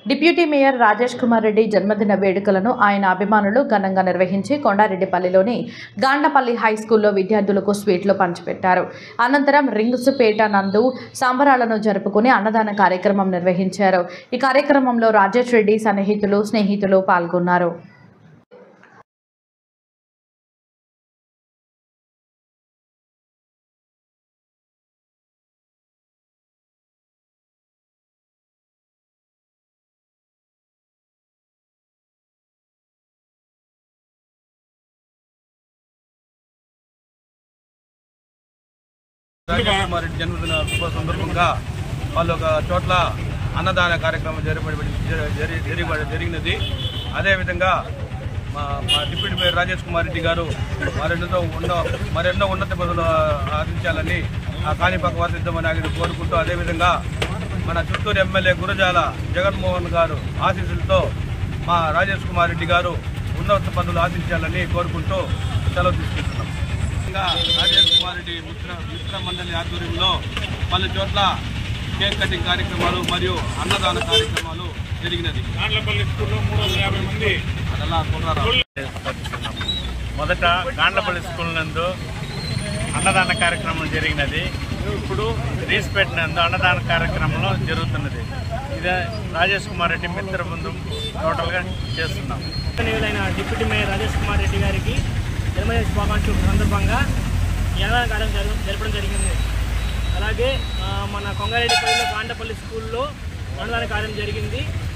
Deputy mayor Rajesh Kumar Reddy జన్మదిన వేడుకలను ఆయన అభిమానులు ఘనంగా నిర్వహించి కొండారెడ్డిపల్లిలోని గాండ్లపల్లి హై స్కూల్లో విద్యార్థులకు స్వీట్లు పంచిపెట్టారు. అనంతరం రింగ్స్ పేట నందు సంబరాలను జరుపుకుని అన్నదాన కార్యక్రమం నిర్వహించారు. ఈ కార్యక్రమంలో రాజేష్ రెడ్డి స్నేహితులు పాల్గొన్నారు. రాజేష్ కుమార్ రెడ్డి జన్మదిన శుభ సందర్భంగా వాళ్ళు ఒక చోట్ల అన్నదాన కార్యక్రమం జరిగినది. అదేవిధంగా మా డిప్యూటీ మేయర్ రాజేష్ కుమార్ రెడ్డి గారు మరెన్నో ఉన్నత పదవులు ఆశించాలని ఆ కాణిపాక వాసిద్దామని ఆయన కోరుకుంటూ, అదేవిధంగా మన చిత్తూరు ఎమ్మెల్యే గురజాల జగన్మోహన్ గారు ఆశీస్సులతో మా రాజేష్ కుమార్ రెడ్డి గారు ఉన్నత పదవులు ఆశించాలని కోరుకుంటూ సెలవు తీసుకుంటున్నాం. రాజేష్ కుమార్ రెడ్డి మిత్ర మండలి ఆధ్వర్యంలో పలు చోట్ల కేక్ కటింగ్ కార్యక్రమాలు మరియు అన్నదాన కార్యక్రమాలు జరిగినది. మొదట గాండ్లపల్లి స్కూల్ నందు అన్నదాన కార్యక్రమం జరిగినది. ఇప్పుడు రీస్పేట నందు అన్నదాన కార్యక్రమంలో జరుగుతున్నది. ఇదే రాజేష్ కుమార్ రెడ్డి మిత్ర బృందం టోటల్గా చేస్తున్నాం. డిప్యూటీ మేయర్ రాజేష్ కుమార్ రెడ్డి గారికి జన్మదిన శుభాకాంక్షల సందర్భంగా ఈ అన్నదాన కార్యక్రమం జరపడం జరిగింది. అలాగే మన కొంగారెడ్డిపల్లిలో గాండ్లపల్లి స్కూల్లో అన్నదాన కార్యం జరిగింది.